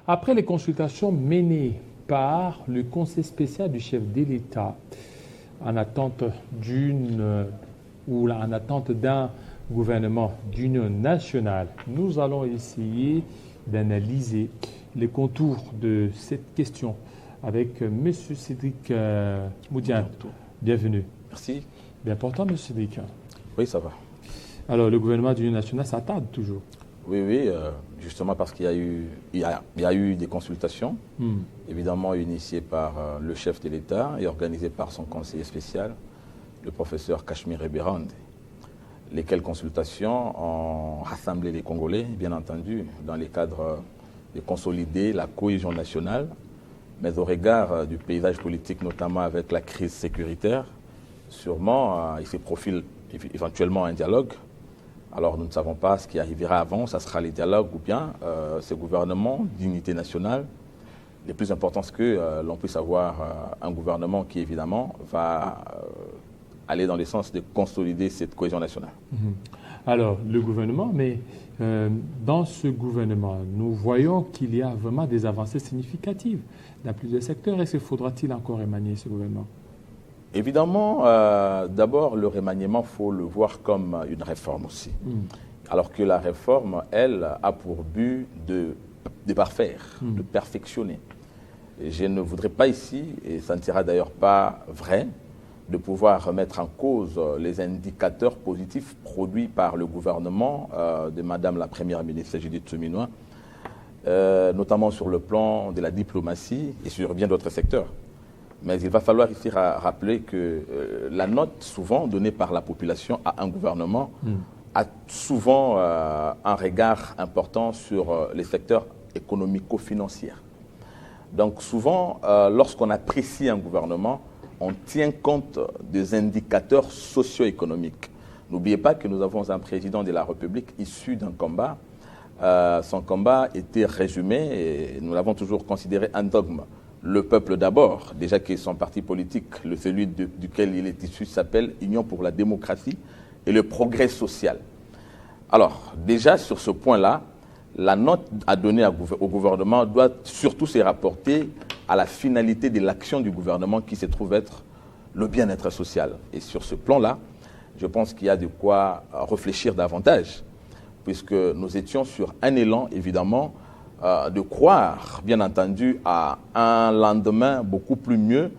Après les consultations menées par le Conseil spécial du chef de l'État en attente en attente d'un gouvernement d'union nationale, nous allons essayer d'analyser les contours de cette question avec M. Cédric Moudian. Bienvenue. Merci. Bien portant, M. Cédric. Oui, ça va. Alors, le gouvernement d'union nationale s'attarde toujours. Oui, justement parce qu'il y a eu des consultations, évidemment initiées par le chef de l'État et organisées par son conseiller spécial, le professeur Kashmir Eberhand. Lesquelles consultations ont rassemblé les Congolais, bien entendu, dans le cadre de consolider la cohésion nationale, mais au regard du paysage politique, notamment avec la crise sécuritaire, sûrement il se profile éventuellement un dialogue. Alors nous ne savons pas ce qui arrivera avant, ça sera les dialogues ou bien ce gouvernement d'unité nationale. Le plus important, c'est que l'on puisse avoir un gouvernement qui, évidemment, va aller dans le sens de consolider cette cohésion nationale. Alors, le gouvernement, mais dans ce gouvernement, nous voyons qu'il y a vraiment des avancées significatives dans plusieurs secteurs. Est-ce qu'il faudra-t-il encore remanier ce gouvernement ? Évidemment, d'abord, le remaniement, il faut le voir comme une réforme aussi. Alors que la réforme, elle, a pour but de parfaire, de perfectionner. Et je ne voudrais pas ici, et ça ne sera d'ailleurs pas vrai, de pouvoir remettre en cause les indicateurs positifs produits par le gouvernement de Madame la Première ministre Judith Suminwa, notamment sur le plan de la diplomatie et sur bien d'autres secteurs. Mais il va falloir ici rappeler que la note souvent donnée par la population à un gouvernement a souvent un regard important sur les secteurs économico-financiers. Donc souvent, lorsqu'on apprécie un gouvernement, on tient compte des indicateurs socio-économiques. N'oubliez pas que nous avons un président de la République issu d'un combat. Son combat était résumé, et nous l'avons toujours considéré un dogme. Le peuple d'abord, déjà que son parti politique, celui duquel il est issu, s'appelle Union pour la démocratie et le progrès social. Alors, déjà sur ce point-là, la note à donner au gouvernement doit surtout se rapporter à la finalité de l'action du gouvernement qui se trouve être le bien-être social. Et sur ce plan-là, je pense qu'il y a de quoi réfléchir davantage, puisque nous étions sur un élan, évidemment, de croire, bien entendu, à un lendemain beaucoup plus mieux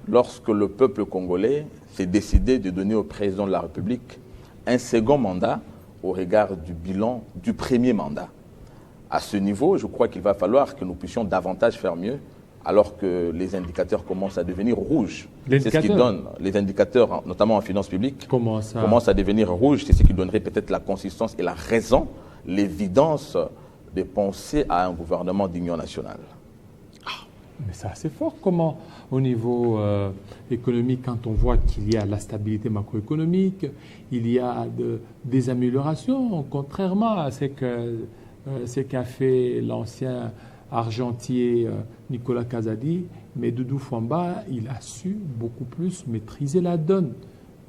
lorsque le peuple congolais s'est décidé de donner au président de la République un second mandat au regard du bilan du premier mandat. À ce niveau, je crois qu'il va falloir que nous puissions davantage faire mieux, alors que les indicateurs commencent à devenir rouges. C'est ce qui donne, les indicateurs, notamment en finances publiques, commencent à devenir rouges. C'est ce qui donnerait peut-être la consistance et la raison, l'évidence de penser à un gouvernement d'union nationale. Mais c'est assez fort. Comment, au niveau économique, quand on voit qu'il y a la stabilité macroéconomique, il y a des améliorations, contrairement à ce qu'a fait l'ancien argentier Nicolas Kazadi, mais Doudou Fwamba, il a su beaucoup plus maîtriser la donne.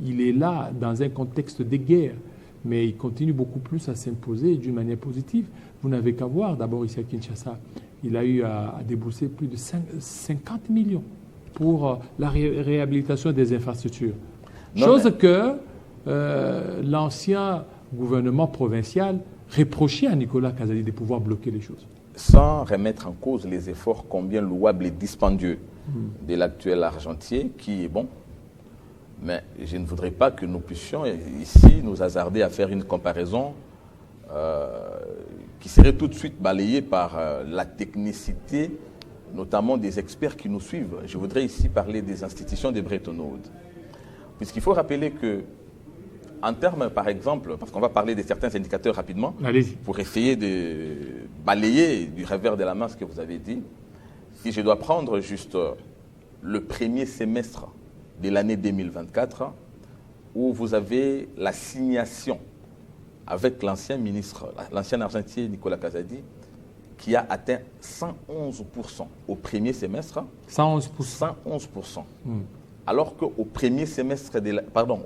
Il est là dans un contexte de guerre, mais il continue beaucoup plus à s'imposer d'une manière positive. Vous n'avez qu'à voir, d'abord ici à Kinshasa, il a eu à débourser plus de 50 millions pour la réhabilitation des infrastructures. Chose que l'ancien gouvernement provincial reprochait à Nicolas Kazadi de pouvoir bloquer les choses. Sans remettre en cause les efforts combien louables et dispendieux de l'actuel argentier, qui est bon. Mais je ne voudrais pas que nous puissions ici nous hasarder à faire une comparaison qui serait tout de suite balayée par la technicité, notamment des experts qui nous suivent. Je voudrais ici parler des institutions de Bretton Woods. Puisqu'il faut rappeler que, en termes, par exemple, parce qu'on va parler de certains indicateurs rapidement, pour essayer de balayer du revers de la main ce que vous avez dit, si je dois prendre juste le premier semestre de l'année 2024, où vous avez l'assignation avec l'ancien ministre, l'ancien argentier Nicolas Kazadi, qui a atteint 111% au premier semestre. 111%. 111%. Alors qu'au premier semestre,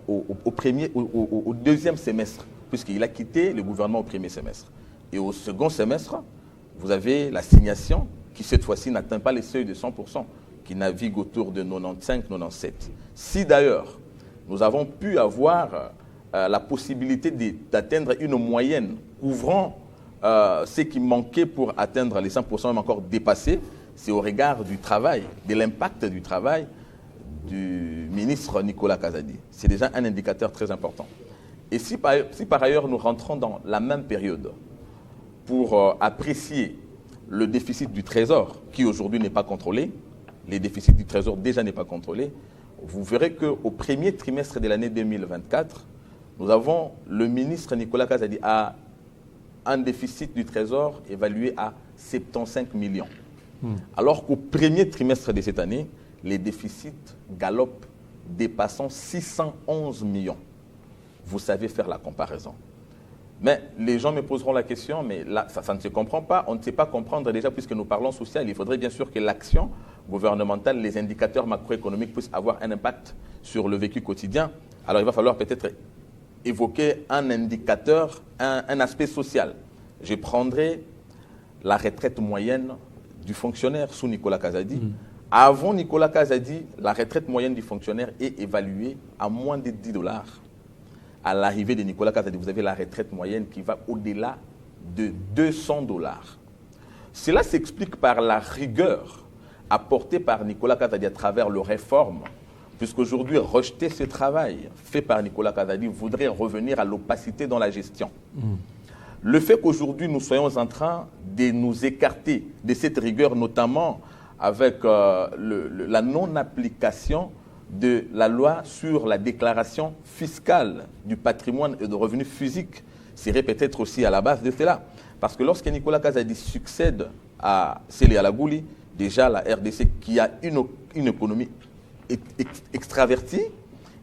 au deuxième semestre, puisqu'il a quitté le gouvernement au premier semestre. Et au second semestre, vous avez l'assignation qui cette fois-ci n'atteint pas les seuils de 100%, qui navigue autour de 95-97. Si d'ailleurs, nous avons pu avoir la possibilité d'atteindre une moyenne couvrant ce qui manquait pour atteindre les 100%, même encore dépassé, c'est au regard du travail, de l'impact du travail du ministre Nicolas Kazadi. C'est déjà un indicateur très important. Et si par ailleurs nous rentrons dans la même période pour apprécier le déficit du Trésor, qui aujourd'hui n'est pas contrôlé, les déficits du Trésor déjà n'est pas contrôlé, vous verrez qu'au premier trimestre de l'année 2024, nous avons le ministre Nicolas Kazadi à un déficit du Trésor évalué à 75 millions. Alors qu'au premier trimestre de cette année, les déficits galopent, dépassant 611 millions. Vous savez faire la comparaison. Mais les gens me poseront la question, mais là, ça ne se comprend pas. On ne sait pas comprendre déjà, puisque nous parlons social. Il faudrait bien sûr que l'action gouvernementale, les indicateurs macroéconomiques puissent avoir un impact sur le vécu quotidien. Alors il va falloir peut-être évoquer un indicateur, un aspect social. Je prendrai la retraite moyenne du fonctionnaire sous Nicolas Kazadi. Avant Nicolas Kazadi, la retraite moyenne du fonctionnaire est évaluée à moins de $10. À l'arrivée de Nicolas Kazadi, vous avez la retraite moyenne qui va au-delà de $200. Cela s'explique par la rigueur apportée par Nicolas Kazadi à travers les réformes, puisqu'aujourd'hui, rejeter ce travail fait par Nicolas Kazadi voudrait revenir à l'opacité dans la gestion. Le fait qu'aujourd'hui, nous soyons en train de nous écarter de cette rigueur, notamment avec la non-application de la loi sur la déclaration fiscale du patrimoine et de revenus physiques, serait peut-être aussi à la base de cela. Parce que lorsque Nicolas Kazadi succède à Sele Alagouli, déjà la RDC, qui a une économie extravertie,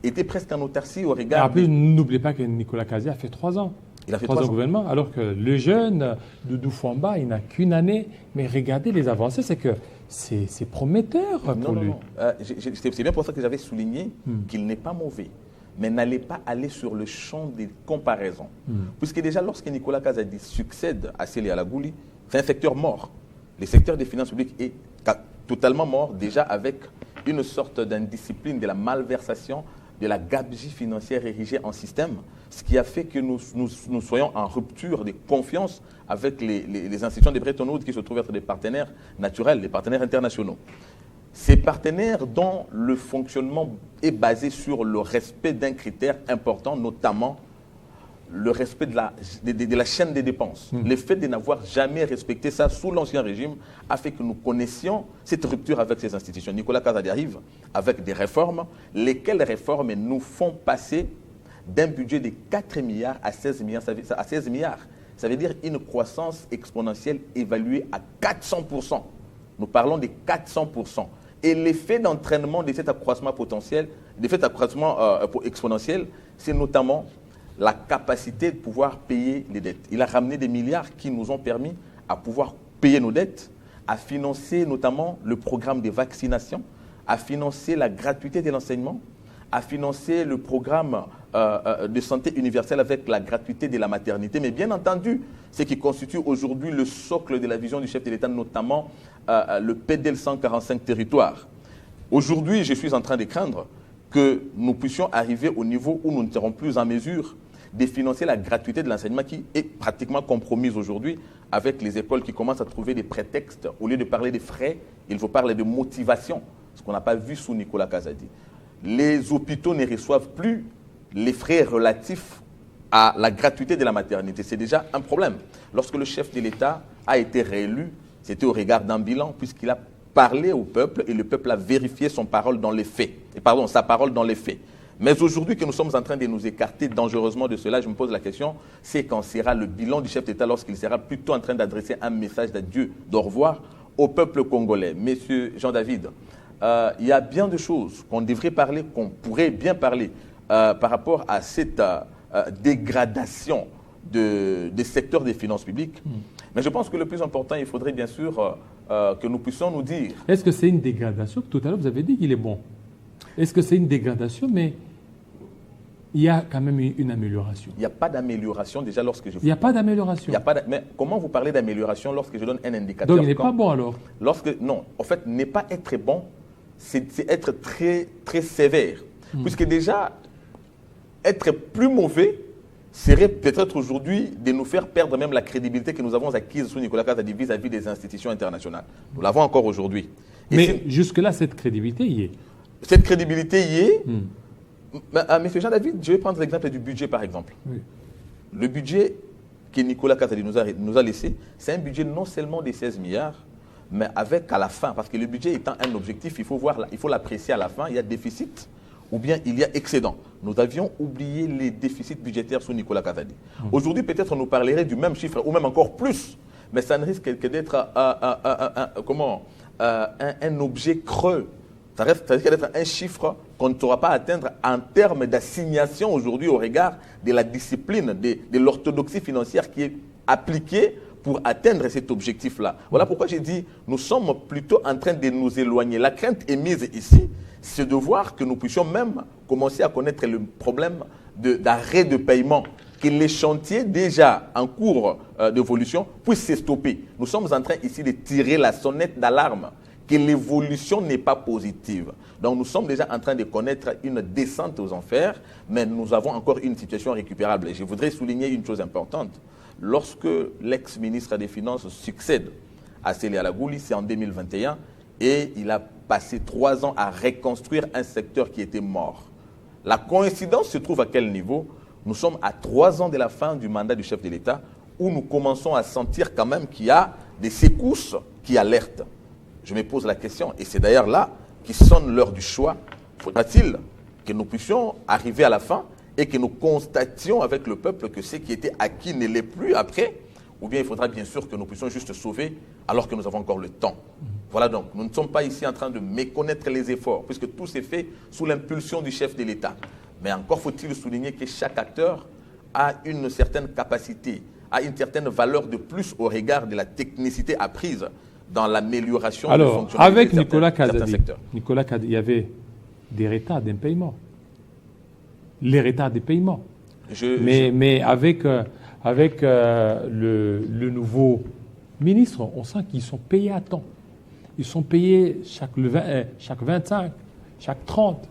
était presque en autarcie au regard... En plus, n'oubliez pas que Nicolas Kazadi a fait 3 ans. Il a fait 3 ans ans au gouvernement, alors que le jeune Doudou Fouamba, il n'a qu'une année. Mais regardez les avancées, c'est que c'est prometteur pour lui. C'est bien pour ça que j'avais souligné qu'il n'est pas mauvais. Mais n'allez pas aller sur le champ des comparaisons. Puisque déjà, lorsque Nicolas Kazadi succède à Sele Alagouli, c'est un secteur mort. Le secteur des finances publiques est totalement mort, déjà avec une sorte d'indiscipline de la malversation, de la gabegie financière érigée en système, ce qui a fait que nous soyons en rupture de confiance avec les institutions de Bretton Woods qui se trouvent être des partenaires naturels, des partenaires internationaux. Ces partenaires dont le fonctionnement est basé sur le respect d'un critère important, notamment le respect de la chaîne des dépenses. Le fait de n'avoir jamais respecté ça sous l'Ancien Régime a fait que nous connaissions cette rupture avec ces institutions. Nicolas Kazadi arrive avec des réformes, lesquelles réformes nous font passer d'un budget de 4 milliards à 16 milliards. Ça veut dire une croissance exponentielle évaluée à 400%. Nous parlons de 400%. Et l'effet d'entraînement de cet accroissement potentiel, de cet accroissement exponentiel, c'est notamment la capacité de pouvoir payer les dettes. Il a ramené des milliards qui nous ont permis à pouvoir payer nos dettes, à financer notamment le programme de vaccination, à financer la gratuité de l'enseignement, à financer le programme de santé universelle avec la gratuité de la maternité. Mais bien entendu, ce qui constitue aujourd'hui le socle de la vision du chef de l'État, notamment le PDL 145 territoires. Aujourd'hui, je suis en train de craindre que nous puissions arriver au niveau où nous ne serons plus en mesure de financer la gratuité de l'enseignement qui est pratiquement compromise aujourd'hui avec les écoles qui commencent à trouver des prétextes. Au lieu de parler de frais, il faut parler de motivation, ce qu'on n'a pas vu sous Nicolas Kazadi. Les hôpitaux ne reçoivent plus les frais relatifs à la gratuité de la maternité. C'est déjà un problème. Lorsque le chef de l'État a été réélu, c'était au regard d'un bilan puisqu'il a parlé au peuple et le peuple a vérifié sa parole dans les faits. Mais aujourd'hui que nous sommes en train de nous écarter dangereusement de cela, je me pose la question, c'est quand sera le bilan du chef d'État lorsqu'il sera plutôt en train d'adresser un message d'adieu, d'au revoir au peuple congolais. Monsieur Jean-David, il y a bien de choses qu'on devrait parler, qu'on pourrait bien parler par rapport à cette dégradation des secteurs des finances publiques. Mais je pense que le plus important, il faudrait bien sûr que nous puissions nous dire... Est-ce que c'est une dégradation? Tout à l'heure, vous avez dit qu'il est bon. Est-ce que c'est une dégradation? Mais Il y a quand même une amélioration. Il n'y a pas d'amélioration déjà lorsque je... Il n'y a pas d'amélioration. Mais comment vous parlez d'amélioration lorsque je donne un indicateur? Donc il n'est pas bon alors? Non, en fait, n'est pas être bon, c'est être très, très sévère. Puisque déjà, être plus mauvais serait peut-être aujourd'hui de nous faire perdre même la crédibilité que nous avons acquise sous Nicolas Kazadi vis-à-vis des institutions internationales. Nous l'avons encore aujourd'hui. Mais jusque-là, cette crédibilité y est. Cette crédibilité y est. Monsieur Jean-David, je vais prendre l'exemple du budget, par exemple. Oui. Le budget que Nicolas Kazadi nous a laissé, c'est un budget non seulement de 16 milliards, mais avec à la fin, parce que le budget étant un objectif, il faut l'apprécier à la fin, il y a déficit ou bien il y a excédent. Nous avions oublié les déficits budgétaires sous Nicolas Kazadi. Aujourd'hui, peut-être on nous parlerait du même chiffre, ou même encore plus, mais ça ne risque que d'être un objet creux. Ça risque d'être un chiffre qu'on ne saura pas atteindre en termes d'assignation aujourd'hui au regard de la discipline, de l'orthodoxie financière qui est appliquée pour atteindre cet objectif-là. Voilà pourquoi j'ai dit, nous sommes plutôt en train de nous éloigner. La crainte émise ici, c'est de voir que nous puissions même commencer à connaître le problème d'arrêt de paiement, que les chantiers déjà en cours d'évolution puissent se stopper. Nous sommes en train ici de tirer la sonnette d'alarme, que l'évolution n'est pas positive. Donc nous sommes déjà en train de connaître une descente aux enfers, mais nous avons encore une situation récupérable. Et je voudrais souligner une chose importante. Lorsque l'ex-ministre des Finances succède à Célia Lagouli, c'est en 2021, et il a passé 3 ans à reconstruire un secteur qui était mort. La coïncidence se trouve à quel niveau? Nous sommes à 3 ans de la fin du mandat du chef de l'État, où nous commençons à sentir quand même qu'il y a des secousses qui alertent. Je me pose la question, et c'est d'ailleurs là qui sonne l'heure du choix. Faudra-t-il que nous puissions arriver à la fin et que nous constations avec le peuple que ce qui était acquis ne l'est plus après, ou bien il faudra bien sûr que nous puissions juste sauver alors que nous avons encore le temps. Voilà donc, nous ne sommes pas ici en train de méconnaître les efforts, puisque tout s'est fait sous l'impulsion du chef de l'État. Mais encore faut-il souligner que chaque acteur a une certaine capacité, a une certaine valeur de plus au regard de la technicité apprise dans l'amélioration du fonctionnement avec de certains secteurs. Nicolas Kazadi, il y avait des retards d'impaiement. Les retards de paiement. Mais avec le nouveau ministre, on sent qu'ils sont payés à temps. Ils sont payés chaque 25, chaque 30.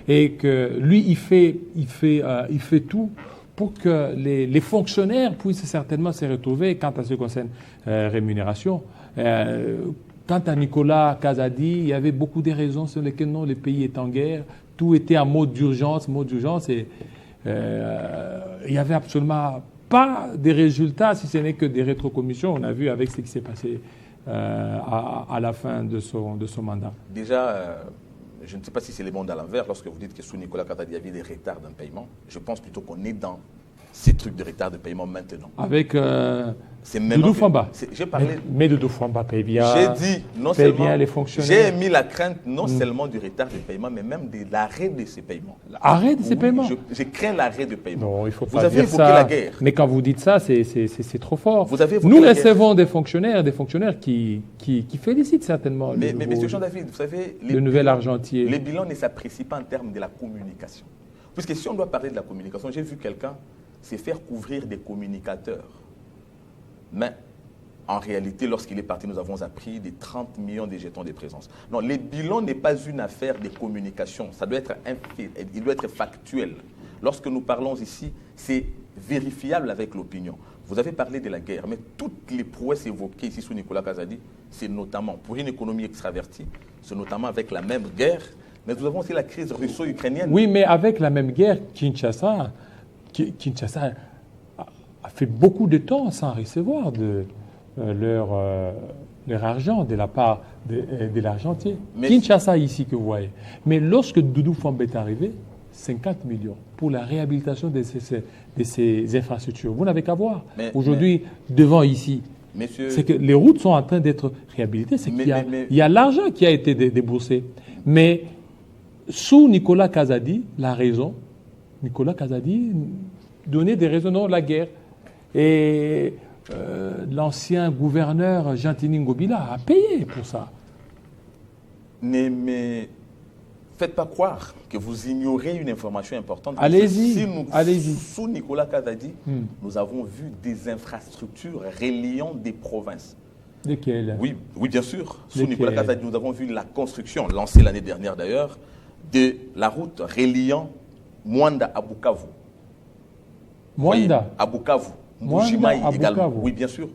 Et que lui, il fait tout pour que les fonctionnaires puissent certainement se retrouver quant à ce qui concerne rémunération. Quant à Nicolas Kazadi, il y avait beaucoup de raisons sur lesquelles non, le pays est en guerre. Tout était en mode d'urgence, et il n'y avait absolument pas de résultats, si ce n'est que des rétrocommissions. On a vu avec ce qui s'est passé à la fin de son mandat. Déjà, je ne sais pas si c'est le monde à l'envers lorsque vous dites que sous Nicolas Kazadi, il y avait des retards d'un paiement. Je pense plutôt qu'on est dans ces trucs de retard de paiement maintenant. Avec Doudou Fwamba. Mais Doudou Fwamba paye bien. J'ai dit non seulement bien les fonctionnaires. J'ai mis la crainte non seulement du retard de paiement, mais même de l'arrêt de ces paiements. Arrêt de ces paiements? Je crains l'arrêt de paiement. Non, il faut pas vous avez dire évoqué ça. La guerre. Mais quand vous dites ça, c'est trop fort. Vous avez évoqué Nous la recevons des fonctionnaires qui félicitent certainement mais M. Jean-David, vous savez, le nouvel argentier. Les bilans ne s'apprécient pas en termes de la communication. Puisque si on doit parler de la communication, j'ai vu quelqu'un c'est faire couvrir des communicateurs. Mais en réalité, lorsqu'il est parti, nous avons appris des 30 millions de jetons de présence. Non, les bilans n'est pas une affaire de communication. Ça doit être il doit être factuel. Lorsque nous parlons ici, c'est vérifiable avec l'opinion. Vous avez parlé de la guerre, mais toutes les prouesses évoquées ici sous Nicolas Kazadi, c'est notamment pour une économie extravertie, c'est notamment avec la même guerre, mais nous avons aussi la crise russo-ukrainienne. Oui, mais avec la même guerre, Kinshasa a fait beaucoup de temps sans recevoir leur argent de la part de l'argentier. Kinshasa ici que vous voyez. Mais lorsque Doudou Fwamba est arrivé, 50 millions pour la réhabilitation de ces infrastructures. Vous n'avez qu'à voir. Aujourd'hui, devant ici, c'est que les routes sont en train d'être réhabilitées. C'est qu'il y a l'argent qui a été déboursé. Mais sous Nicolas Kazadi, Nicolas Kazadi donnait des raisons de la guerre. Et l'ancien gouverneur Gentini Ngobila a payé pour ça. Mais faites pas croire que vous ignorez une information importante. Allez-y, allez-y. Sous Nicolas Kazadi, nous avons vu des infrastructures reliant des provinces. Lesquelles? Oui, bien sûr. Sous Nicolas Kazadi, nous avons vu la construction, lancée l'année dernière d'ailleurs, de la route reliant Mwanda à Bukavu. Mwanda à Bukavu. Mbujimaï également. Oui, bien sûr.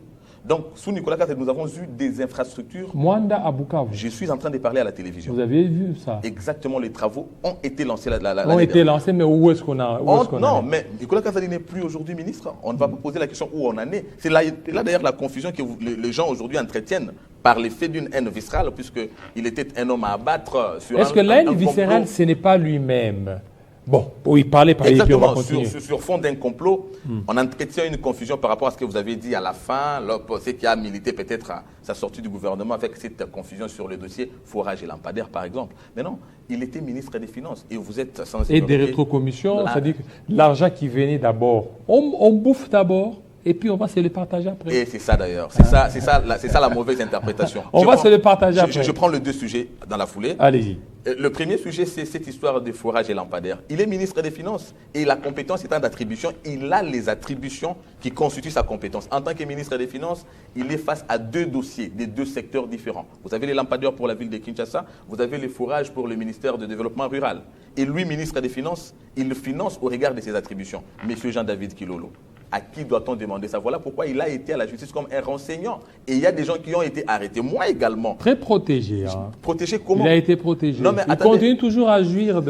Donc, sous Nicolas Kazadi, nous avons vu des infrastructures. Mwanda à Bukavu. Je suis en train de parler à la télévision. Vous avez vu ça? Exactement, les travaux ont été lancés. Ont été lancés, mais où est-ce qu'on a Non, mais Nicolas Kazadi n'est plus aujourd'hui ministre. On ne va pas poser la question où on en est. C'est là d'ailleurs la confusion que les gens aujourd'hui entretiennent par l'effet d'une haine viscérale, puisqu'il était un homme à abattre sur Est-ce que la haine viscérale, ce n'est pas lui-même? Bon, il parlait par exemple. Exactement, sur fond d'un complot, on entretient une confusion par rapport à ce que vous avez dit à la fin, c'est qui a milité peut-être à sa sortie du gouvernement avec cette confusion sur le dossier forage et lampadaire par exemple. Mais non, il était ministre des Finances et vous êtes censé... Et des rétrocommissions, c'est-à-dire l'argent qui venait d'abord, on bouffe d'abord et puis on va se le partager après. Et c'est ça d'ailleurs, c'est ça la mauvaise interprétation. On va se le partager après. Je prends les deux sujets dans la foulée. Allez-y. Le premier sujet, c'est cette histoire de forage et lampadaire. Il est ministre des Finances et la compétence étant d'attribution, il a les attributions qui constituent sa compétence. En tant que ministre des Finances, il est face à deux dossiers, des deux secteurs différents. Vous avez les lampadaires pour la ville de Kinshasa, vous avez les forages pour le ministère du Développement Rural. Et lui, ministre des Finances, il le finance au regard de ses attributions. Monsieur Jean-David Kilolo. À qui doit-on demander ça? Voilà pourquoi il a été à la justice comme un renseignant. Et il y a des gens qui ont été arrêtés. Moi également. Très protégé. Hein. Protégé comment? Il a été protégé. Non, mais il continue toujours à jouir,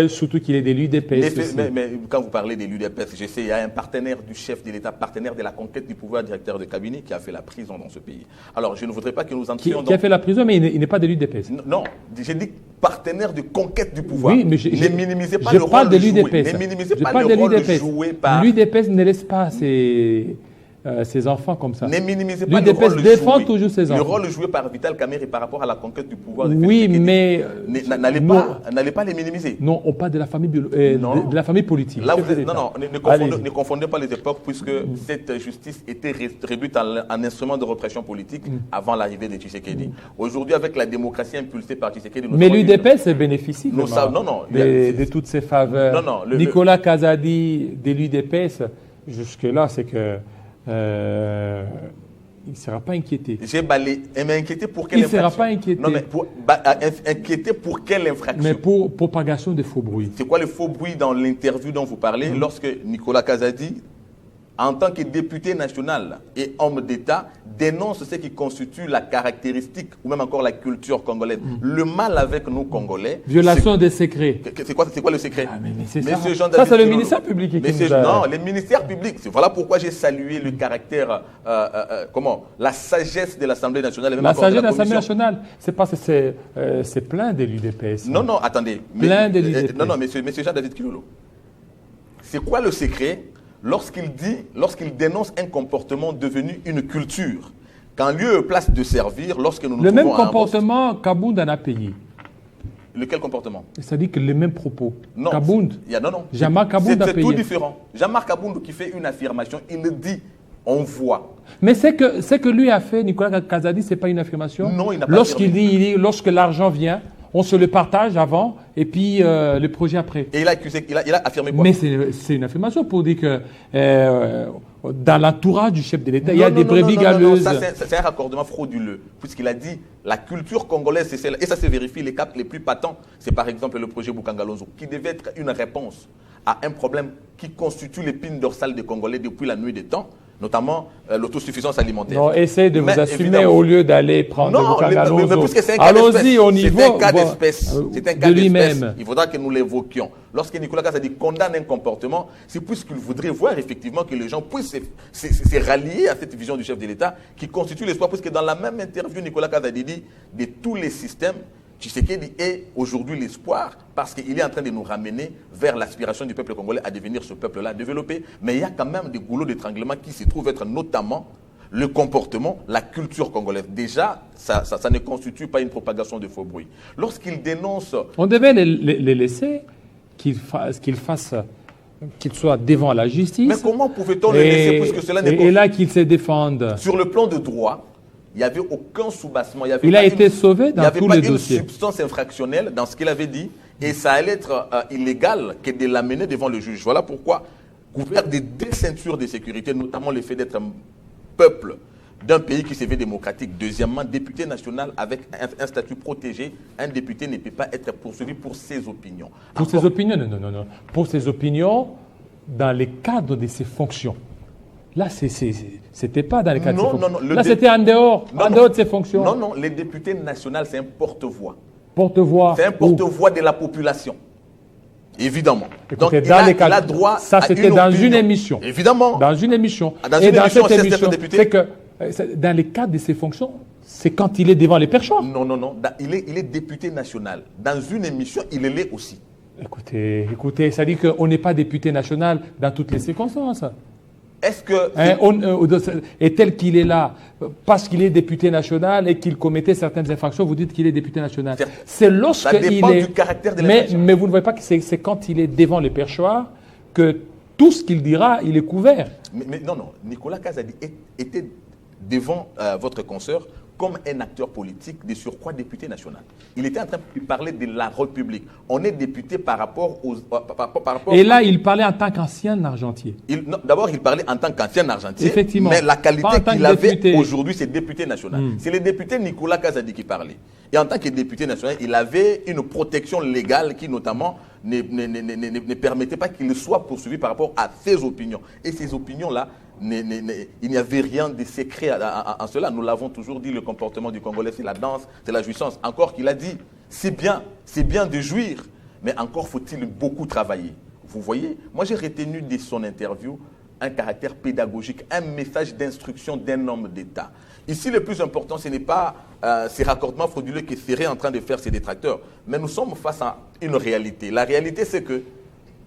surtout qu'il est de l'UDPS. Mais quand vous parlez de l'UDPS, je sais, il y a un partenaire du chef de l'État, partenaire de la conquête du pouvoir, directeur de cabinet, qui a fait la prison dans ce pays. Alors, je ne voudrais pas que nous entrions qui a fait la prison, mais il n'est pas de l'UDPS. Non, j'ai dit partenaire de conquête du pouvoir. Oui, mais ne minimisez pas le rôle joué. Ne minimisez pas le rôle joué par... L'UDPS ne laisse pas ses enfants comme ça. Ne minimisez pas le rôle défend toujours ses enfants. Le rôle joué par Vital Kamerhe par rapport à la conquête du pouvoir. Oui, mais... N'allez pas les minimiser. Non, on parle de la famille, de la famille politique. Là, ne confondez pas les époques, puisque cette justice était réduite en instrument de répression politique avant l'arrivée de Tshisekedi. Aujourd'hui, avec la démocratie impulsée par Tshisekedi... Mais l'UDPS bénéficie de toutes ces faveurs. Nicolas Kazadi de l'UDPS, jusque-là, c'est que... il ne sera pas inquiété. Mais inquiété pour quelle infraction? Il ne sera pas inquiété. Non, mais inquiété pour quelle infraction? Mais pour propagation de faux bruits. C'est quoi le faux bruit dans l'interview dont vous parlez lorsque Nicolas Kazadi, en tant que député national et homme d'État, dénonce ce qui constitue la caractéristique ou même encore la culture congolaise. Le mal avec nous, Congolais... Violation des secrets. C'est quoi le secret? Mais c'est ça. Ça, c'est le ministère public qui nous a... Non, le ministère public. Voilà pourquoi j'ai salué le caractère... la sagesse de l'Assemblée nationale. Et même la sagesse de la l'Assemblée nationale, c'est parce que c'est plein de l'UDPS. Non, attendez. Plein de l'UDPS. Non, monsieur Jean-David Kilolo. C'est quoi le secret lorsqu'il dénonce un comportement devenu une culture, qu'en lieu et place de servir, lorsque nous nous le trouvons même comportement qu'Abound en a payé. Lequel comportement? C'est-à-dire que les mêmes propos. Non. Kabound. Non. Jean-Marc Kabound a payé. C'est tout différent. Jean-Marc Kabound qui fait une affirmation, il le dit, on voit. Mais c'est que lui a fait, Nicolas Kazadi, ce n'est pas une affirmation. Non, il n'a pas affirmé. Lorsque l'argent vient, on se le partage avant et puis le projet après. Et il a affirmé quoi? Mais c'est une affirmation pour dire que dans l'entourage du chef de l'État, il y a des brebis galeuses. C'est un raccordement frauduleux, puisqu'il a dit la culture congolaise, c'est celle, et ça se vérifie, les cas les plus patents, c'est par exemple le projet Bukangalonzo, qui devait être une réponse à un problème qui constitue l'épine dorsale des Congolais depuis la nuit des temps, notamment l'autosuffisance alimentaire. Non, essayez de vous assumer au lieu d'aller prendre Bukangalonzo. Mais puisque c'est un cas d'espèce. Allons-y au niveau c'est un cas d'espèce. C'est un cas d'espèce. Lui-même. Il faudra que nous l'évoquions. Lorsque Nicolas Kazadi condamne un comportement, c'est puisqu'il voudrait voir effectivement que les gens puissent se rallier à cette vision du chef de l'État qui constitue l'espoir, puisque dans la même interview, Nicolas Kazadi dit de tous les systèmes, Tshisekedi est aujourd'hui l'espoir parce qu'il est en train de nous ramener vers l'aspiration du peuple congolais à devenir ce peuple-là développé. Mais il y a quand même des goulots d'étranglement qui se trouvent être notamment le comportement, la culture congolaise. Déjà, ça ne constitue pas une propagation de faux bruits. Lorsqu'il dénonce... On devait les laisser qu'ils soient devant la justice. Mais comment pouvait-on les laisser puisque cela n'est pas... Et là qu'ils se défendent. Sur le plan de droit, Il n'y avait aucun soubassement. Il a été sauvé dans tous les dossiers. Il n'y avait pas une substance infractionnelle dans ce qu'il avait dit. Et ça allait être illégal que de l'amener devant le juge. Voilà pourquoi, couvert des deux ceintures de sécurité, notamment le fait d'être un peuple d'un pays qui se veut démocratique. Deuxièmement, député national avec un statut protégé, un député ne peut pas être poursuivi pour ses opinions. Pour ses opinions, non. Pour ses opinions, dans les cadres de ses fonctions. Là, c'était pas dans les cadres de ses fonctions. Là, c'était en dehors de ses fonctions. Non, le député national, c'est un porte-voix. Porte-voix. C'est un porte-voix de la population. Évidemment. Écoutez, donc, il a droit ça, c'était dans une émission. Évidemment. Dans une émission. Et dans cette émission, c'est que dans les cadres de ses fonctions, c'est quand il est devant les perchoirs. Non. Il est député national. Dans une émission, il l'est aussi. Écoutez, ça dit qu'on n'est pas député national dans toutes les circonstances. Est-ce que... et tel qu'il est là, parce qu'il est député national et qu'il commettait certaines infractions, vous dites qu'il est député national. C'est lorsqu'il est... Ça dépend du caractère de l'infraction. Mais vous ne voyez pas que c'est quand il est devant les perchoirs que tout ce qu'il dira, il est couvert. Mais non. Nicolas Kazadi était devant votre consoeur comme un acteur politique, de surcroît député national. Il était en train de parler de la République. On est député par rapport aux... Et là, il parlait en tant qu'ancien argentier. D'abord, il parlait en tant qu'ancien argentier. Effectivement. Mais la qualité qu'il avait aujourd'hui, c'est député national. C'est le député Nicolas Kazadi qui parlait. Et en tant que député national, il avait une protection légale qui, notamment, ne permettait pas qu'il soit poursuivi par rapport à ses opinions. Et ces opinions-là, il n'y avait rien de secret en cela. Nous l'avons toujours dit, le comportement du Congolais, c'est la danse, c'est la jouissance. Encore qu'il a dit, c'est bien de jouir, mais encore faut-il beaucoup travailler. Vous voyez, moi j'ai retenu de son interview un caractère pédagogique, un message d'instruction d'un homme d'État. Ici, le plus important, ce n'est pas ces raccordements frauduleux que seraient en train de faire ses détracteurs, mais nous sommes face à une réalité. La réalité, c'est que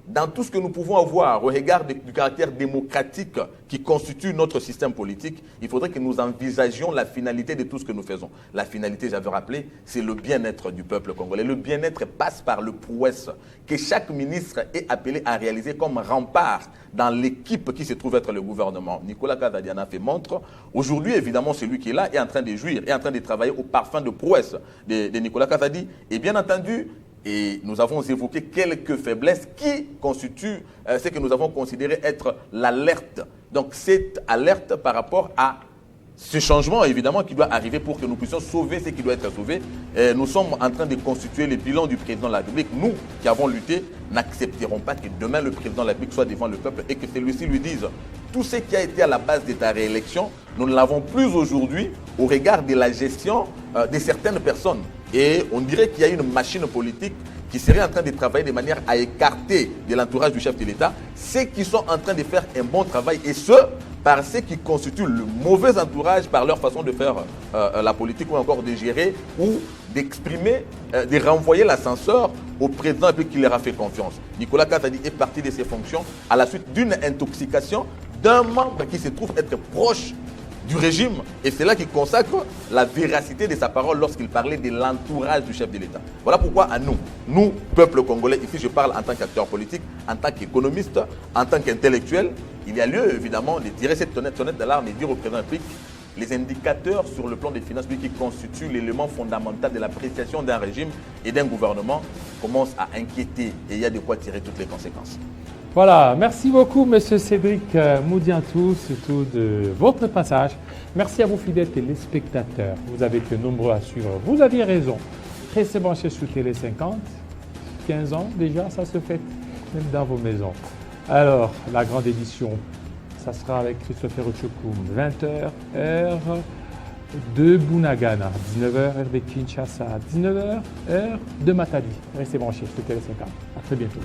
dans tout ce que nous pouvons avoir au regard du caractère démocratique qui constitue notre système politique, il faudrait que nous envisagions la finalité de tout ce que nous faisons. La finalité, j'avais rappelé, c'est le bien-être du peuple congolais. Le bien-être passe par le prouesse que chaque ministre est appelé à réaliser comme rempart dans l'équipe qui se trouve être le gouvernement. Nicolas Kazadi en a fait montre. Aujourd'hui, évidemment, celui qui est là est en train de jouir, est en train de travailler au parfum de prouesse de Nicolas Kazadi. Et bien entendu, et nous avons évoqué quelques faiblesses qui constituent ce que nous avons considéré être l'alerte. Donc cette alerte par rapport à ce changement, évidemment, qui doit arriver pour que nous puissions sauver ce qui doit être sauvé. Nous sommes en train de constituer le bilan du président de la République. Nous, qui avons lutté, n'accepterons pas que demain le président de la République soit devant le peuple et que celui-ci lui dise tout ce qui a été à la base de ta réélection, nous ne l'avons plus aujourd'hui au regard de la gestion de certaines personnes. Et on dirait qu'il y a une machine politique qui serait en train de travailler de manière à écarter de l'entourage du chef de l'État ceux qui sont en train de faire un bon travail et ce, par ceux qui constituent le mauvais entourage par leur façon de faire la politique ou encore de gérer ou d'exprimer, de renvoyer l'ascenseur au président et puis qui leur a fait confiance. Nicolas Kazadi est parti de ses fonctions à la suite d'une intoxication d'un membre qui se trouve être proche du régime. Et c'est là qu'il consacre la véracité de sa parole lorsqu'il parlait de l'entourage du chef de l'État. Voilà pourquoi à nous, peuple congolais, ici je parle en tant qu'acteur politique, en tant qu'économiste, en tant qu'intellectuel, il y a lieu évidemment de tirer cette sonnette d'alarme et dire au président de la République les indicateurs sur le plan des finances publiques qui constituent l'élément fondamental de l'appréciation d'un régime et d'un gouvernement commencent à inquiéter et il y a de quoi tirer toutes les conséquences. Voilà, merci beaucoup M. Cédric Moudiantou, surtout de votre passage. Merci à vous fidèles téléspectateurs, vous avez été nombreux à suivre, vous aviez raison. Restez branchés sur Télé 50, 15 ans déjà, ça se fait même dans vos maisons. Alors, la grande édition, ça sera avec Christopher Ochokoum, 20h, heure de Bunagana, 19h, heure de Kinshasa, 19h, heure de Matadi. Restez branchés sur Télé 50. À très bientôt.